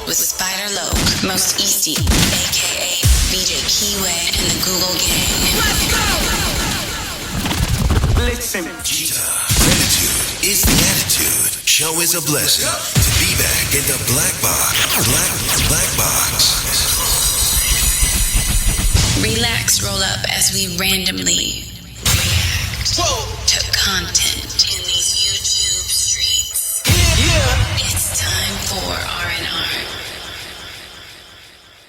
with Spider Loke, Most Easty, aka VJ Keyway, and the Google Gang. Let's go! Listen. Gratitude is the attitude. Show is a blessing. To be back in the black box. Black box. Relax, roll up as we randomly react to content in these YouTube streets. Yeah. It's time for R&R.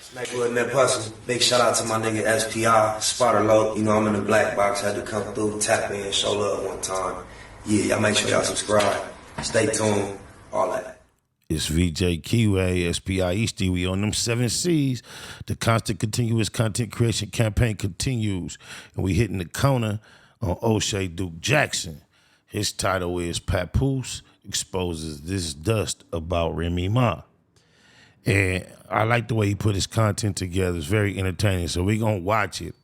Smackwood and that puzzle. Big shout out to my nigga SPI, Spotter Low. You know I'm in the black box. Had to come through, tap in, show love one time. Yeah, y'all make sure y'all subscribe. Stay tuned. All that. It's VJ Keyway, SPI Easty. We on them 7 C's. The constant continuous content creation campaign continues. And we hitting the corner on Oshay Duke Jackson. His title is Papoose Exposes This Dust About Remy Ma. And I like the way he put his content together. It's very entertaining. So we're going to watch it.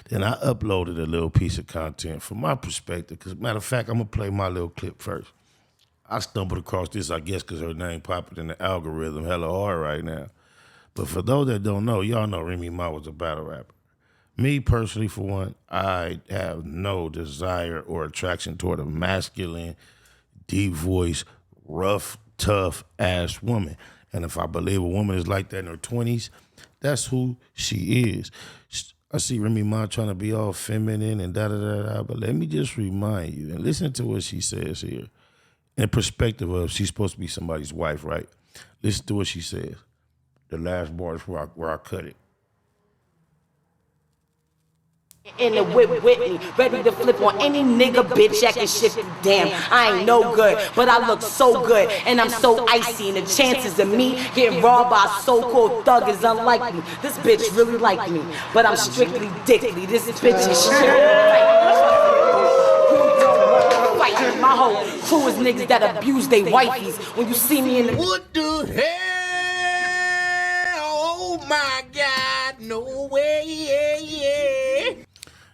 Then I uploaded a little piece of content from my perspective. Because matter of fact, I'm going to play my little clip first. I stumbled across this, I guess, because her name popped in the algorithm hella hard right now. But for those that don't know, y'all know Remy Ma was a battle rapper. Me, personally, for one, I have no desire or attraction toward a masculine, deep voice, rough, tough-ass woman. And if I believe a woman is like that in her 20s, that's who she is. I see Remy Ma trying to be all feminine and da-da-da-da, but let me just remind you, and listen to what she says here. In perspective of she's supposed to be somebody's wife, right? Listen to what she says. The last bar is where I cut it. In the whip with me, ready to flip on any nigga, bitch, acting shifty. Damn, I ain't no good, but I look so good, and I'm so icy. And the chances of me getting robbed by a so-called thug is unlikely. This bitch really like me, but I'm strictly dickly. This bitch is strictly my whole crew is niggas that abuse they wifeys. When you see me in the What the hell? Oh my God, no way.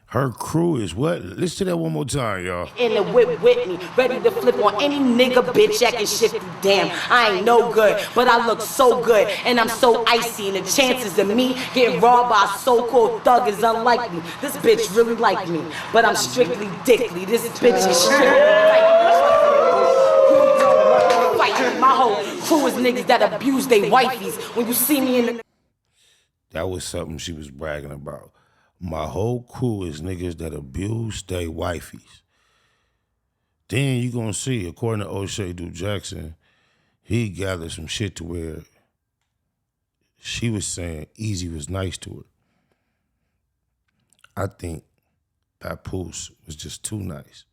Her crew is what? Listen to that one more time, y'all. In the whip with me, ready to flip on any nigga, bitch, acting shifty. Damn, I ain't no good, but I look so good, and I'm so icy. And the chances of me getting robbed by a so-called thug is unlikely. This bitch really like me, but I'm strictly dickly. This bitch is strictly my whole crew is niggas that abuse they wifeys. When you see me in the... That was something she was bragging about. My whole crew is niggas that abuse they wifeys. Then you gonna see, according to Oshay Duke Jackson, he gathered some shit to where she was saying Easy was nice to her. I think Papoose was just too nice.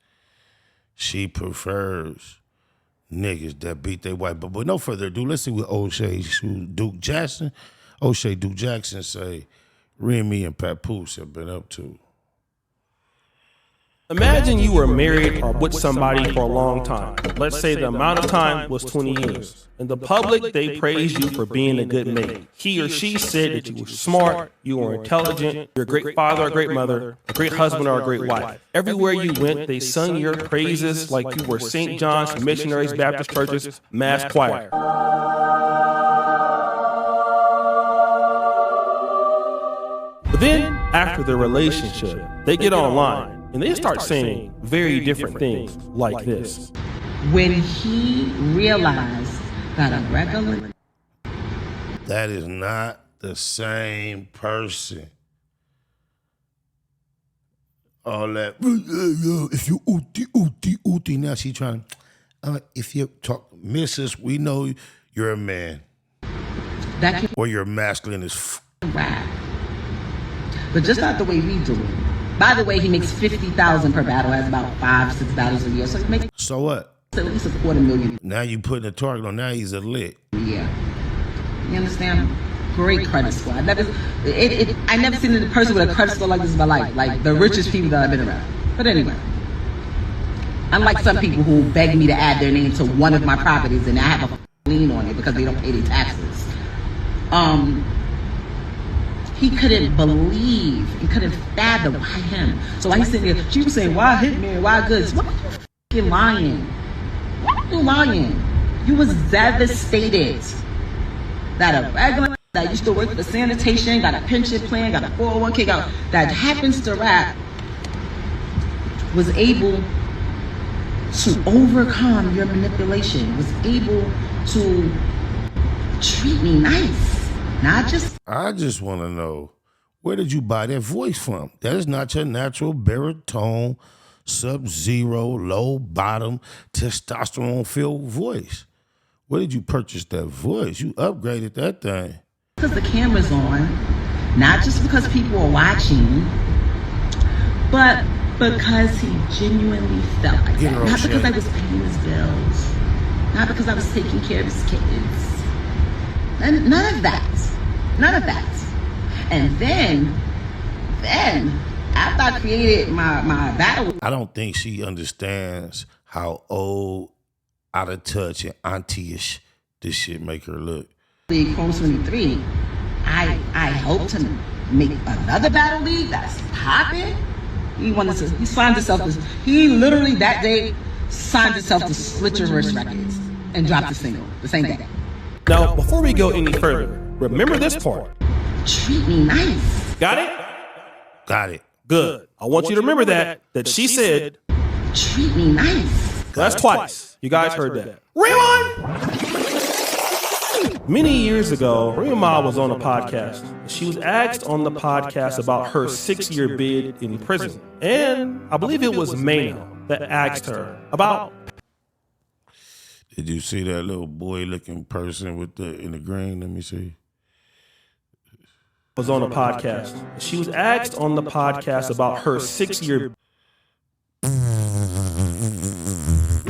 She prefers niggas that beat their wife. But no further ado, let's see what Oshay Duke Jackson say Remy and Papoose have been up to. Imagine you were married or with somebody for a long time. Let's say the amount of time was 20 years. In the public, they praised you for being a good mate. He or she said that you were smart, you were intelligent, you're a great father, a great mother, a great husband, or a great wife. Everywhere you went, they sung your praises like you were St. John's Missionaries Baptist Church's mass choir. But then, after the relationship, they get online and they start saying very different things like this. When he realized that a regular... That is not the same person. All that, if you ooty, now she trying, if you talk, missus, we know you're a man. Or you're masculine as rap. But just not the way we do it. By the way, he makes $50,000 per battle, has about 5-6 battles a year. So he makes what? At least $250,000. Now you putting a target on. Now he's a lit. Yeah, you understand? Great credit score. I never seen a person with a credit score like this in my life. Like the richest people that I've been around. But anyway, unlike some people who beg me to add their name to one of my properties and I have a lien on it because they don't pay their taxes. He couldn't believe and couldn't fathom why him. So while he's sitting there, she was saying, why Hitman, why Goods? Why are you f***ing lying? Why are you lying? You was devastated. that a regular that used to work for sanitation, got a pension plan, got a 401k, that happens to rap, was able to overcome your manipulation, was able to treat me nice, not just. I just want to know, where did you buy that voice from? That is not your natural baritone, sub-zero, low bottom, testosterone-filled voice. Where did you purchase that voice? You upgraded that thing. Because the camera's on, not just because people are watching, but because he genuinely felt like that. Not because I was paying his bills, not because I was taking care of his kids. And none of that. And then after I created my battle. I don't think she understands how old, out of touch, and auntie-ish this shit make her look. Chrome 23, I hope to make another battle league that's popping. He signed himself to, he literally that day signed himself to Split Your Wrist Records and dropped the single the same day. Now, before we go any further, remember this part. Treat me nice. Got it? Got it. Good. I want you to remember that she said, treat me nice. That's twice. You guys heard that. Rewind! Many years ago, Remy Ma was on a podcast. She was asked on the podcast about her 6-year bid in prison. And I believe it was Mano that asked her about. Did you see that little boy-looking person in the green? Let me see. Was on a podcast. She was asked on the podcast about her 6-year.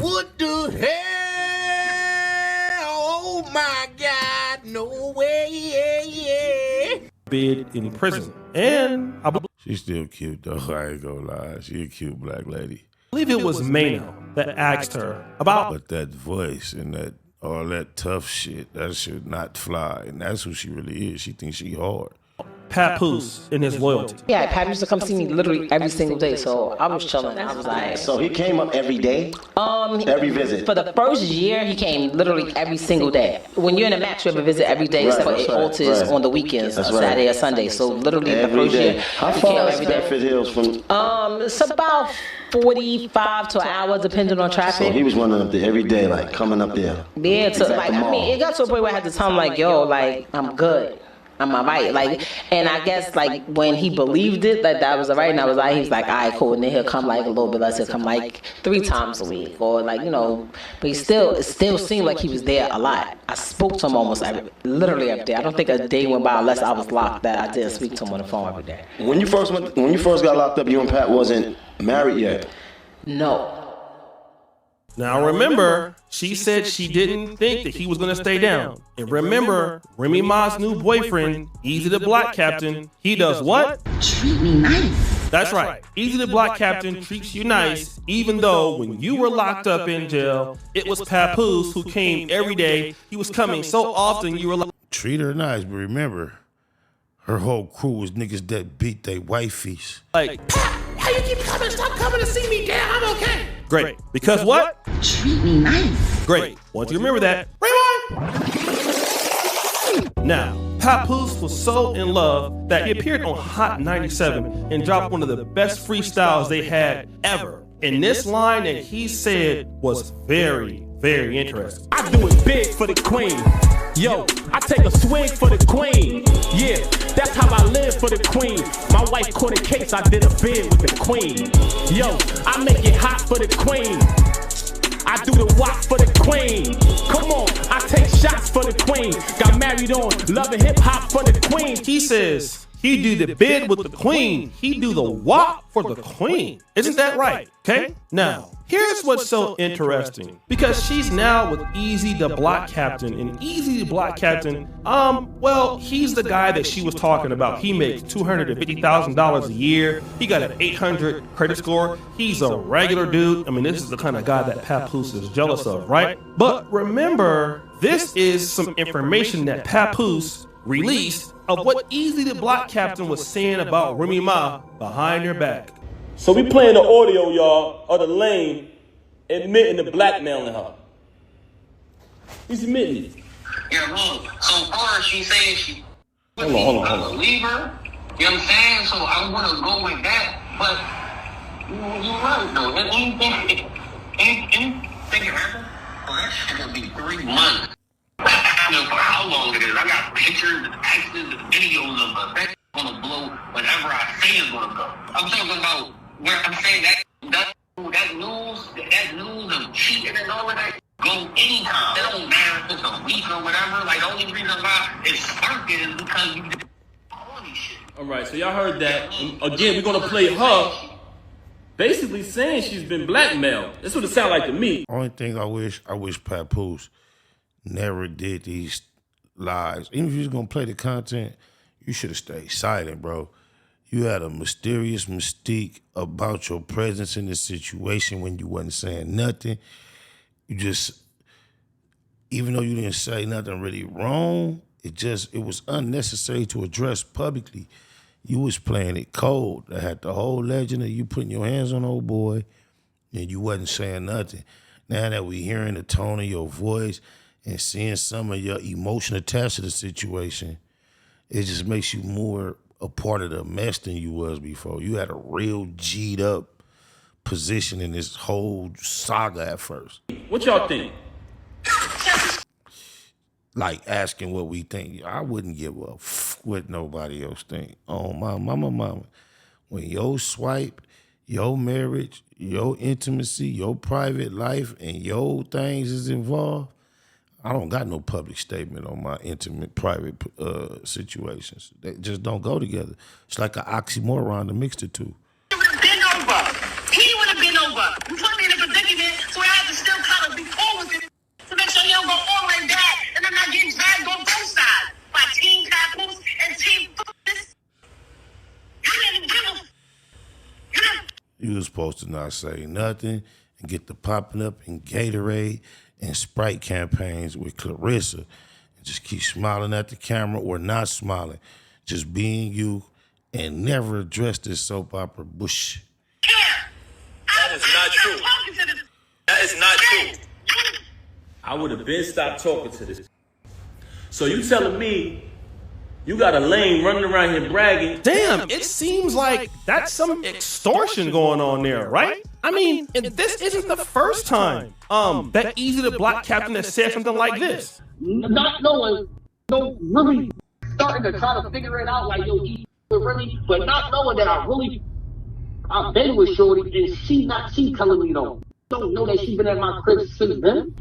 What the hell? Oh my God, no way. Bid in prison. And I believe she's still cute though, I ain't gonna lie. She a cute black lady. I believe it was Mano that asked her about. But that voice and all that tough shit, that should not fly. And that's who she really is. She thinks she hard. Papoose and his loyalty. Yeah, Papoose used to come see me literally every single day, so I was chilling. I was like... So he came up every day? Every visit? For the first year, he came literally every single day. When you're in a match, you have a visit every day, except for HOTTT on the weekends, Saturday or Sunday. So literally every the first day. year, How far is Bedford Hills from... It's about 45 to an hour, depending on traffic. So he was running up there every day, like coming up there. Yeah, so like, I mean, it got to a point where I had to tell him, like, yo, like, I'm good. I'm all right. Like, and I guess, like, when he believed it, that was all right, and I was like, he was like, all right, cool. And then he'll come, like, a little bit less. He'll come, like, 3 times a week. Or, like, you know, but it still seemed like he was there a lot. I spoke to him literally every day. I don't think a day went by unless I was locked that I didn't speak to him on the phone every day. When you first got locked up, you and Pat wasn't married yet? No. Now remember, she said she didn't think that he was going to stay down. And remember, Remy Ma's new boyfriend, Easy the Black Captain, he does what? Treat me nice. That's right. Easy the Black Captain treats you nice, even though when you were locked up in jail, it was Papoose who came every day. He was coming so often you were like... Treat her nice, but remember, her whole crew was niggas that beat they wifeys. Like, Why you keep coming? Stop coming to see me, Dad. I'm okay. great. Because what? Treat me nice. Great. Want you to remember that. Rewind! Now, Papoose was so in love that he appeared on Hot 97 and dropped one of the best freestyles they had ever. And this line that he said was very, very interesting. I do it big for the queen. Yo, I take a swing for the queen. Yeah, that's how I live for the queen. My wife caught a case, I did a bid with the queen. Yo, I make it hot for the queen. I do the walk for the queen. Come on, I take shots for the queen. Got married on Love and Hip Hop for the queen. He says he do the bid with the queen. He do the walk for the queen. Isn't that right? Okay? Now, here's what's so interesting. Because she's now with Easy the Black Captain. And Easy the Black Captain, well, he's the guy that she was talking about. He makes $250,000 a year. He got an 800 credit score. He's a regular dude. I mean, this is the kind of guy that Papoose is jealous of, right? But remember, this is some information that Papoose released of what Easy the Black Captain was saying about Remy Ma behind her back. So we playing the audio, y'all, of the lame admitting to blackmailing her. He's admitting it. You know what I mean? So far, she saying she Hold on. believe her. You know what I'm saying? So I want to go with that. But you're right, though. Anything can happen. Oh, that shit gonna be 3 months. I don't know for how long it is. I got pictures and texts and videos of her. That's gonna blow whatever I say is gonna go. I'm talking about where I'm saying that news of cheating and all of that go anytime. It don't matter if it's a week or whatever. Like, the only reason why it's sparking is because you did all these shit. All right, so y'all heard that. And again, we're gonna play her basically saying she's been blackmailed. That's what it sounds like to me. Only thing I wish Papoose never did these lies. Even if you was gonna play the content, you should have stayed silent, bro. You had a mysterious mystique about your presence in this situation when you wasn't saying nothing. You just, even though you didn't say nothing really wrong, it was unnecessary to address publicly. You was playing it cold. I had the whole legend of you putting your hands on old boy and you wasn't saying nothing. Now that we hearing the tone of your voice and seeing some of your emotion attached to the situation, it just makes you more a part of the mess than you was before. You had a real G'd up position in this whole saga at first. What y'all think? Like asking what we think. I wouldn't give a f what nobody else think. Oh, my mama. When your swipe, your marriage, your intimacy, your private life, and your things is involved, I don't got no public statement on my intimate, private situations. They just don't go together. It's like an oxymoron to mix the two. He would have been over. You put me in a predicament, so I had to still kind of be cool with it to make sure he don't go all like that, and I'm not getting dragged on both sides by Team Papoose and Team this. You didn't give a. You was supposed to not say nothing and get the popping up in Gatorade and Sprite campaigns with Clarissa and just keep smiling at the camera or not smiling. Just being you and never address this soap opera bush. That is not true. That is not true. I would have been stopped talking to this. So you telling me you got a lame running around here bragging? Damn, it seems like that's some extortion going on there, right? I mean, this isn't the first time that Easy the Black Captain has said something like this. Not knowing, really starting to try to figure it out, like, yo, Easy with Remy, but not knowing that I've been with Shorty, and she telling me, don't know that she been at my crib since then.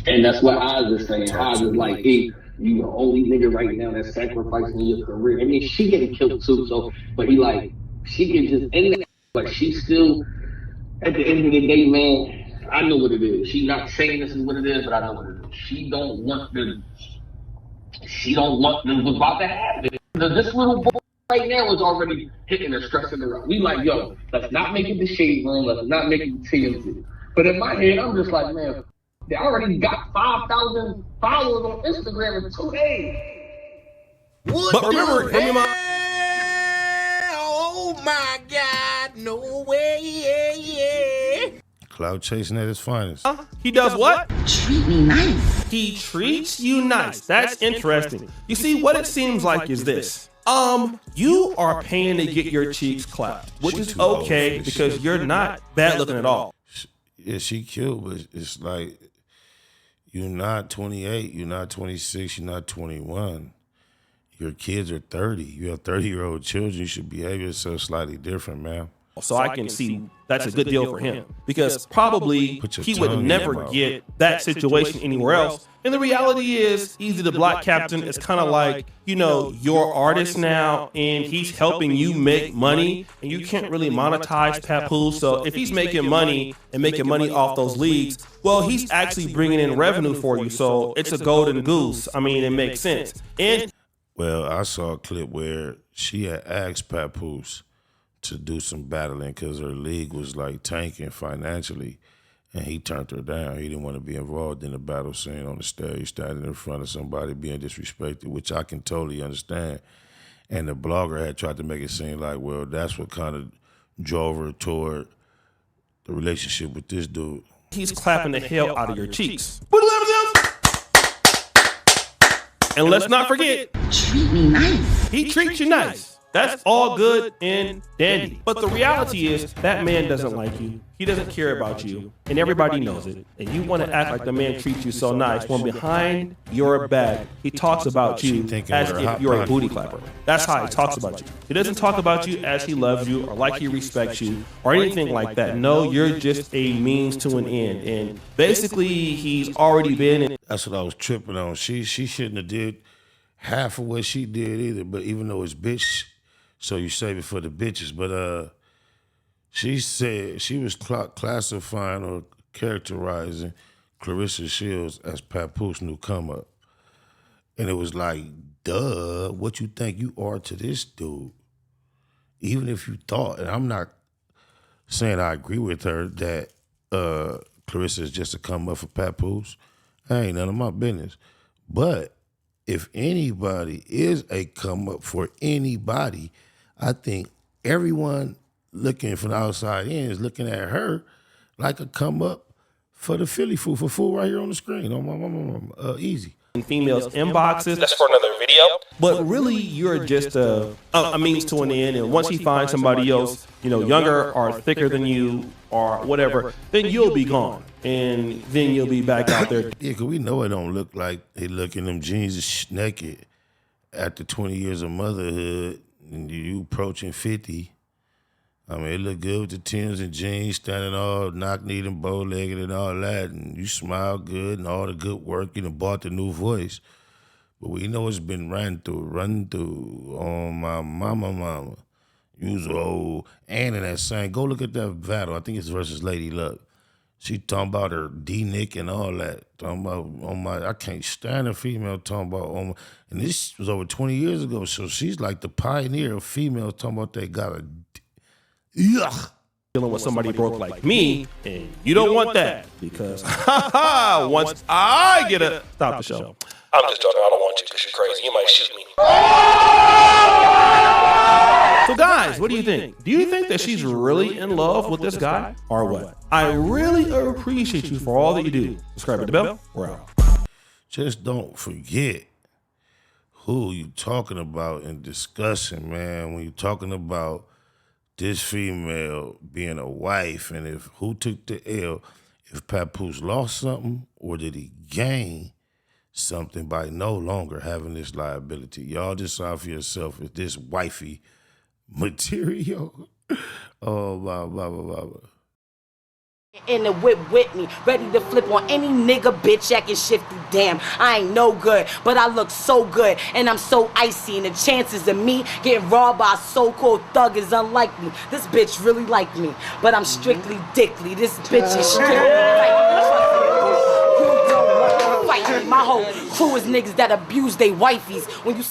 And that's what Oz is saying. Oz is like, hey, you the only nigga right now that's sacrificing your career. I mean, she getting killed too, so, but he like, she can just end it, but she still, at the end of the day, man, I know what it is. She not saying this is what it is, but I know what it is. She don't want what's about to happen. This little boy right now is already hitting her, stressing her out. We like, yo, let's not make it the shade room, let's not make it the TMZ. But in my head, I'm just like, man, they already got 5,000 followers on Instagram in 2 days. But remember, Remy Ma. Oh my God, no way, Cloud chasing at his finest. He does what? Treat me nice. He treats you nice. That's interesting. You see, what it seems like is this. You are paying to get your cheeks clapped, which is okay because you're not bad looking at all. Yeah, she cute, but it's like, you're not 28, you're not 26, you're not 21. Your kids are 30. You have 30-year-old children. You should behave yourself slightly different, man. So I can see that's a good deal for him because probably he would never get that situation anywhere else. And the reality is, Easy the Black Captain is kind of like, you know, your artist now, and he's helping you make money, and you can't really monetize Papoose. So if he's making money and making money off those leads, well, he's actually bringing in revenue for you. So it's a golden goose. I mean, it makes sense. And well, I saw a clip where she had asked Papoose to do some battling because her league was like tanking financially, and he turned her down. He didn't want to be involved in the battle scene on the stage, standing in front of somebody being disrespected, which I can totally understand. And the blogger had tried to make it seem like, well, that's what kind of drove her toward the relationship with this dude. he's clapping the hell out of your cheeks. And let's not forget, treat me nice. he treats you nice. That's all good and dandy. But the reality is that man doesn't like you. He doesn't care about you. And everybody knows it. And you want to act like the man treats you so nice when behind your back, he talks about you as if you're a booty clapper. That's how he talks about you. He doesn't talk about you as he loves you or like he respects you or anything like that. No, you're just a means to an end. And basically, he's already been in. That's what I was tripping on. She shouldn't have did half of what she did either. But even though it's bitch, so you save it for the bitches. But she said she was classifying or characterizing Clarissa Shields as Papoose new come up. And it was like, duh, what you think you are to this dude? Even if you thought, and I'm not saying I agree with her that Clarissa is just a come up for Papoose. That ain't none of my business. But if anybody is a come up for anybody, I think everyone looking from the outside in is looking at her like a come up for the Philly food, for food right here on the screen. On my easy. In females' inboxes. That's for another video. But really, you're just a means to an end. And once he finds somebody else, younger or thicker than you or whatever, then you'll be gone. And then you'll be back out there. Yeah, because we know it don't look like they look in them jeans naked after 20 years of motherhood and you approaching 50. I mean, it look good with the Timbs and jeans, standing all knock-kneed and bow-legged and all that, and you smile good and all the good work. You done bought the new voice. But we know it's been run through. Oh, my mama. You was old. And in that same, go look at that battle. I think it's versus Lady Luck. She talking about her D-Nick and all that. Talking about, I can't stand a female talking about, and this was over 20 years ago, so she's like the pioneer of females talking about they got a, yuck. Dealing with somebody broke like me, and you don't want that because, once I get a, stop the show. I'm just joking, I don't want you because you're crazy. You might shoot me. So guys, what do you think? Do you think that she's really in love with this guy or what? I really appreciate you for all that you do. Subscribe to the bell. We're out. Just don't forget who you talking about and discussing, man. When you're talking about this female being a wife and if who took the L, if Papoose lost something or did he gain something by no longer having this liability? Y'all decide for yourself if this wifey material. Oh, blah. In the whip with me, ready to flip on any nigga bitch acting shifty. Damn, I ain't no good, but I look so good, and I'm so icy, and the chances of me getting robbed by a so-called thug is unlikely. This bitch really like me, but I'm strictly dickly. This bitch is strictly who don't want to fight me. My whole crew is niggas that abuse they wifeys. When you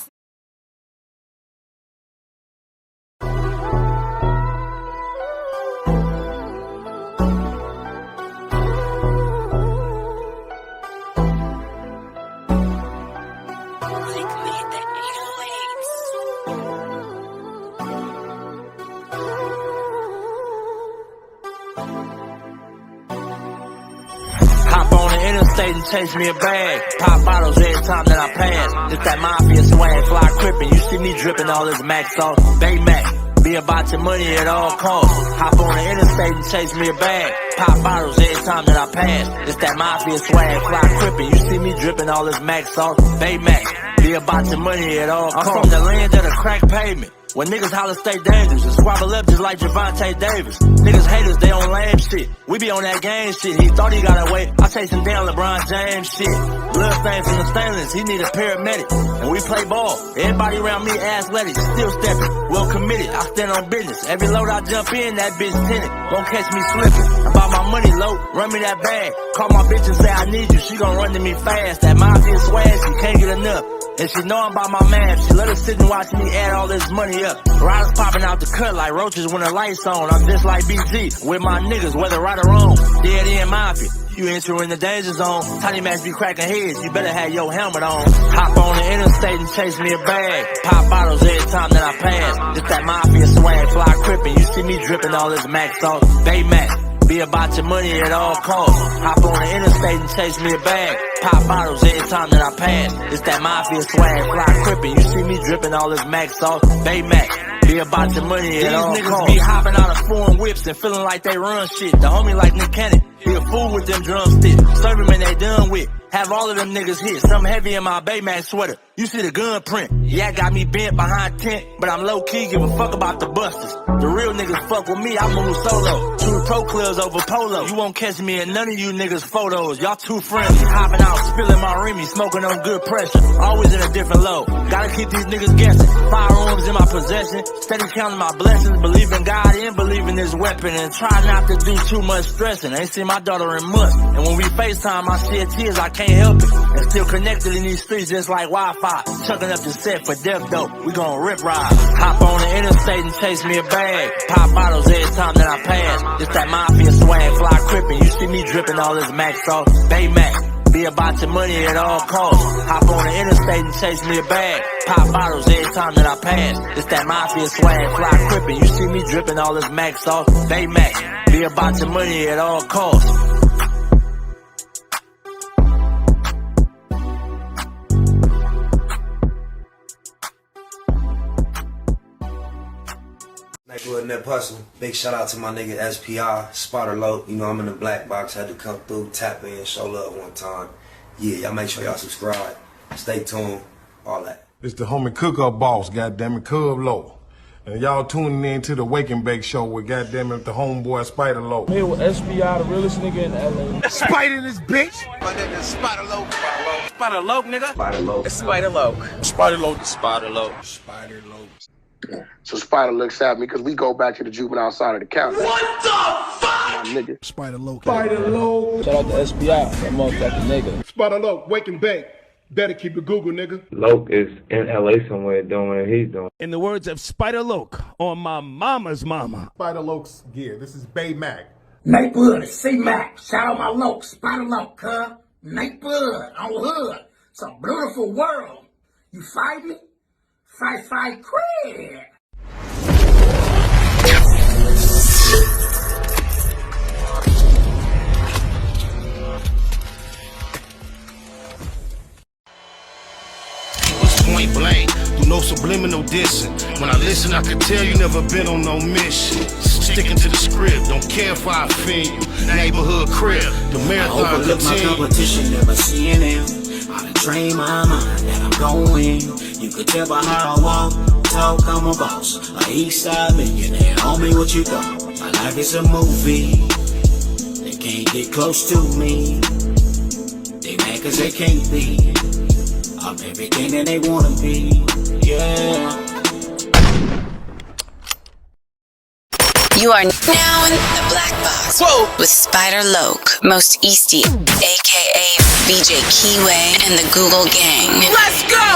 and chase me a bag, pop bottles every time that I pass. It's that mafia swag, fly crippin'. You see me drippin' all this Mac sauce, Bay Mac. Be about your money at all costs. Hop on the interstate and chase me a bag, pop bottles every time that I pass. It's that mafia swag, fly crippin'. You see me drippin' all this Mac sauce, Bay Mac. Be about your money at all costs. I'm from the land of the crack pavement. When niggas holler stay dangerous and squabble up just like Javante Davis. Niggas haters, they on lame shit. We be on that game shit. He thought he got away. I chase him down LeBron James shit. Blood stain from the stainless, he need a paramedic. And we play ball. Everybody around me athletic, still stepping. Well committed, I stand on business. Every load I jump in, that bitch tinted. Won't catch me slipping. About my money low, run me that bag. Call my bitch and say I need you. She gon' run to me fast. That mafia swag, she can't get enough. And she know I'm about my man. She let her sit and watch me add all this money up. Riders popping out the cut like roaches when the lights on. I'm just like BG with my niggas, whether right or wrong. Dead end mafia. You entering the danger zone. Tiny Macs be cracking heads. You better have your helmet on. Hop on the interstate and chase me a bag. Pop bottles every time that I pass. It's that mafia swag, fly crippin'. You see me dripping all this Mac sauce, Bay Mac. Be about your money at all costs. Hop on the interstate interstate and chase me a bag. Pop bottles every time that I pass. It's that mafia swag, fly crippin'. You see me drippin' all this Mac sauce, Bay Mac. Be about your money at all costs. These niggas be hopping out of foreign whips and feeling like they run shit. The homie like Nick Cannon, he a fool with them drumsticks. Serve him and they done with. Have all of them niggas hit. Something heavy in my Baymax sweater. You see the gun print. Yeah, got me bent behind tent, but I'm low key, give a fuck about the busters. The real niggas fuck with me, I move solo. Two pro clubs over polo. You won't catch me in none of you niggas photos. Y'all too friendly. Hopping out, spilling my Remy, smoking on good pressure. Always in a different low. Gotta keep these niggas guessing. Firearms in my possession. Steady counting my blessings. Believe in God and believe in this weapon. And try not to do too much stressing. Ain't seen my daughter in months. And when we FaceTime, I shed tears, I can't help it. And still connected in these streets just like Wi-Fi. Chucking up the set for death dope. We gon' rip ride. Hop on the interstate and chase me a bag. Pop bottles every time that I pass. It's that mafia swag, fly crippin'. You see me drippin' all this Mac sauce, Bay Mac. Be about your money at all costs. Hop on the interstate and chase me a bag. Pop bottles every time that I pass. It's that mafia swag, fly crippin'. You see me drippin' all this Mac sauce, Bay Mac. Be about your money at all costs. Neighborhood Net Hustle. Big shout out to my nigga SPI, Spotter Low. You know I'm in the black box, had to come through, tap in, show love one time. Yeah, y'all make sure y'all subscribe. Stay tuned, all that. It's the homie cook-up boss, goddammit, Cub Low. And y'all tuning in to the Wake and Bake Show with goddammit the homeboy Spider Low. Here with SPI, the realest nigga in LA. Spider this bitch! My nigga Spider Low. Spider Loke, nigga. Spider Low. It's Spider Loke. Spider Low. Spider low. Spider Low. So Spider looks at me because we go back to the juvenile side of the county. What the fuck? My nigga. Spider Low. Spider Low. Shout out to SPI, that motherfucking nigga. Spider Low, Wake and Bake. Better keep it Google, nigga. Loke is in LA somewhere doing what he's doing. In the words of Spider Loke on my mama's mama. Spider Loke's gear. This is Bay Mac. Neighborhood, C-Mac. Shout out my Loke, Spider Loke, huh? Neighborhood, on hood. It's a beautiful world. You fight me? Fight, crib. Point blank, do no subliminal dissing. When I listen, I can tell you never been on no mission. Sticking to the script, don't care if I offend you. Neighborhood crib, the marathon I overlook my competition, never seeing them. I done trained my mind that I'm going. You could tell by how I walk, talk, I'm a boss. A east side millionaire, homie, what you thought? My life is a movie. They can't get close to me. They mad cause they can't be. I'm everything that they wanna be, yeah. You are now in the black box. Whoa. With Spider Loke, Most Easty, aka BJ Keyway, and the Google Gang. Let's go!